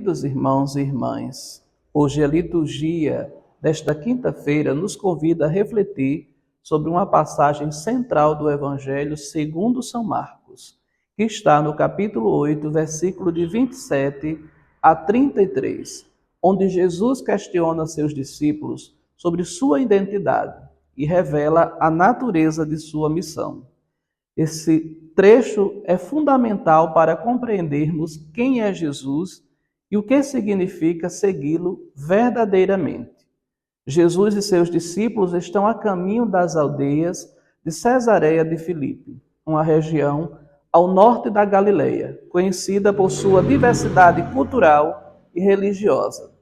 Queridos irmãos e irmãs, hoje a liturgia desta quinta-feira nos convida a refletir sobre uma passagem central do Evangelho segundo São Marcos, que está no capítulo 8, versículo de 27 a 33, onde Jesus questiona seus discípulos sobre sua identidade e revela a natureza de sua missão. Esse trecho é fundamental para compreendermos quem é Jesus e o que significa segui-lo verdadeiramente. Jesus e seus discípulos estão a caminho das aldeias de Cesareia de Filipe, uma região ao norte da Galileia, conhecida por sua diversidade cultural e religiosa.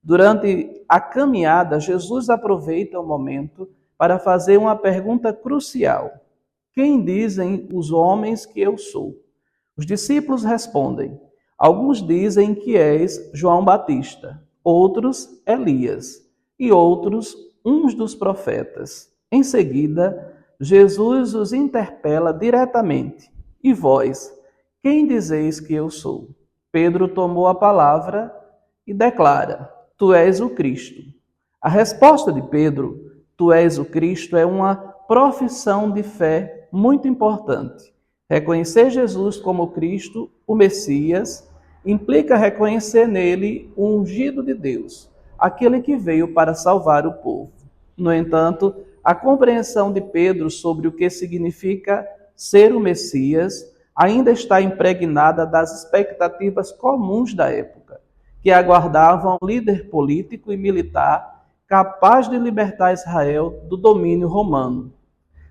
Durante a caminhada, Jesus aproveita o momento para fazer uma pergunta crucial: quem dizem os homens que eu sou? Os discípulos respondem: alguns dizem que és João Batista, outros Elias e outros uns dos profetas. Em seguida, Jesus os interpela diretamente: e vós, quem dizeis que eu sou? Pedro tomou a palavra e declara: tu és o Cristo. A resposta de Pedro, tu és o Cristo, é uma profissão de fé muito importante. Reconhecer Jesus como Cristo, o Messias, implica reconhecer nele o ungido de Deus, aquele que veio para salvar o povo. No entanto, a compreensão de Pedro sobre o que significa ser o Messias ainda está impregnada das expectativas comuns da época, que aguardavam um líder político e militar capaz de libertar Israel do domínio romano.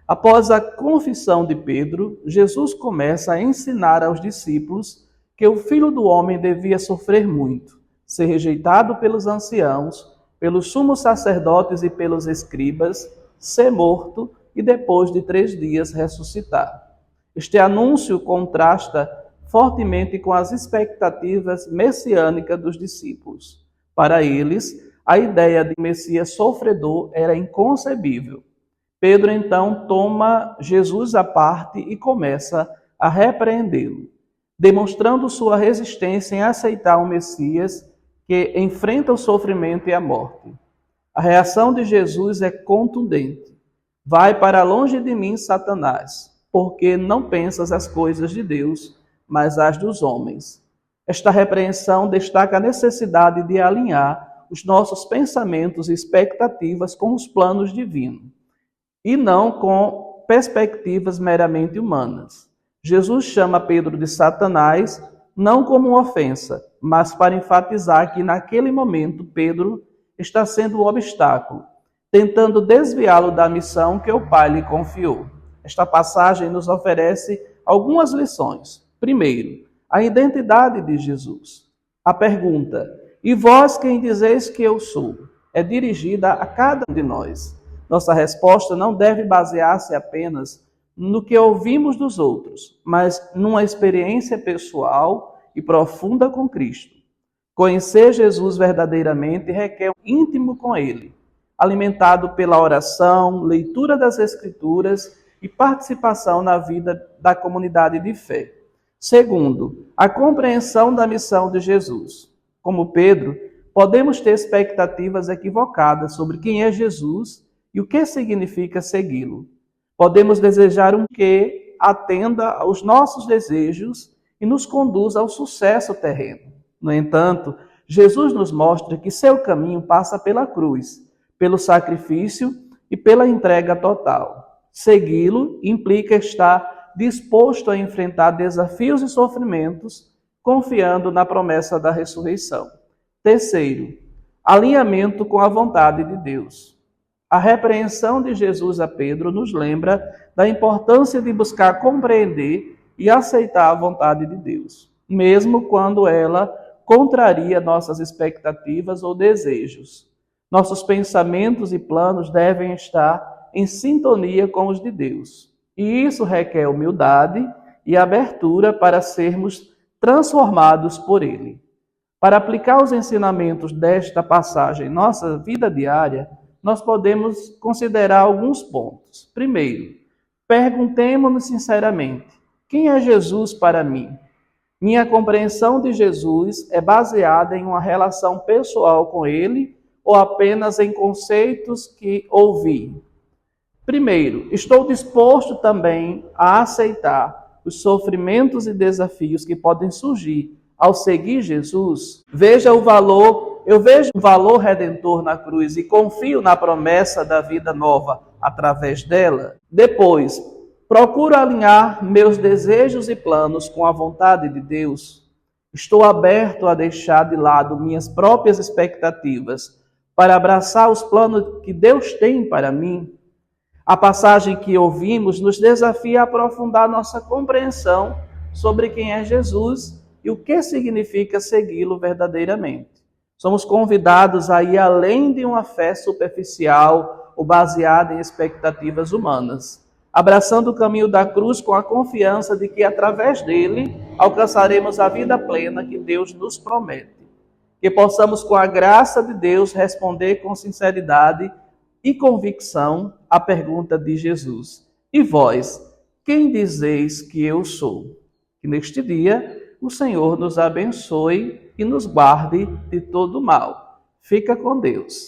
Após a confissão de Pedro, Jesus começa a ensinar aos discípulos que o Filho do Homem devia sofrer muito, ser rejeitado pelos anciãos, pelos sumos sacerdotes e pelos escribas, ser morto e depois de 3 dias ressuscitar. Este anúncio contrasta fortemente com as expectativas messiânicas dos discípulos. Para eles, a ideia de Messias sofredor era inconcebível. Pedro então toma Jesus à parte e começa a repreendê-lo, demonstrando sua resistência em aceitar o Messias que enfrenta o sofrimento e a morte. A reação de Jesus é contundente: vai para longe de mim, Satanás, porque não pensas as coisas de Deus, mas as dos homens. Esta repreensão destaca a necessidade de alinhar os nossos pensamentos e expectativas com os planos divinos, e não com perspectivas meramente humanas. Jesus chama Pedro de Satanás não como uma ofensa, mas para enfatizar que naquele momento Pedro está sendo o obstáculo, tentando desviá-lo da missão que o Pai lhe confiou. Esta passagem nos oferece algumas lições. Primeiro, a identidade de Jesus. A pergunta: e vós quem dizeis que eu sou? É dirigida a cada um de nós. Nossa resposta não deve basear-se apenas no que ouvimos dos outros, mas numa experiência pessoal e profunda com Cristo. Conhecer Jesus verdadeiramente requer um íntimo com Ele, alimentado pela oração, leitura das Escrituras e participação na vida da comunidade de fé. Segundo, a compreensão da missão de Jesus. Como Pedro, podemos ter expectativas equivocadas sobre quem é Jesus e o que significa segui-lo. Podemos desejar um que atenda aos nossos desejos e nos conduza ao sucesso terreno. No entanto, Jesus nos mostra que seu caminho passa pela cruz, pelo sacrifício e pela entrega total. Segui-lo implica estar disposto a enfrentar desafios e sofrimentos, confiando na promessa da ressurreição. Terceiro, alinhamento com a vontade de Deus. A repreensão de Jesus a Pedro nos lembra da importância de buscar compreender e aceitar a vontade de Deus, mesmo quando ela contraria nossas expectativas ou desejos. Nossos pensamentos e planos devem estar em sintonia com os de Deus, e isso requer humildade e abertura para sermos transformados por Ele. Para aplicar os ensinamentos desta passagem em nossa vida diária, nós podemos considerar alguns pontos. Primeiro, perguntemo-nos sinceramente: quem é Jesus para mim? Minha compreensão de Jesus é baseada em uma relação pessoal com Ele ou apenas em conceitos que ouvi? Primeiro, estou disposto também a aceitar os sofrimentos e desafios que podem surgir ao seguir Jesus? Eu vejo o valor redentor na cruz e confio na promessa da vida nova através dela. Depois, procuro alinhar meus desejos e planos com a vontade de Deus. Estou aberto a deixar de lado minhas próprias expectativas para abraçar os planos que Deus tem para mim. A passagem que ouvimos nos desafia a aprofundar nossa compreensão sobre quem é Jesus e o que significa segui-lo verdadeiramente. Somos convidados a ir além de uma fé superficial ou baseada em expectativas humanas, abraçando o caminho da cruz com a confiança de que, através dele, alcançaremos a vida plena que Deus nos promete. Que possamos, com a graça de Deus, responder com sinceridade e convicção à pergunta de Jesus: e vós, quem dizeis que eu sou? Que neste dia o Senhor nos abençoe e nos guarde de todo mal. Fica com Deus.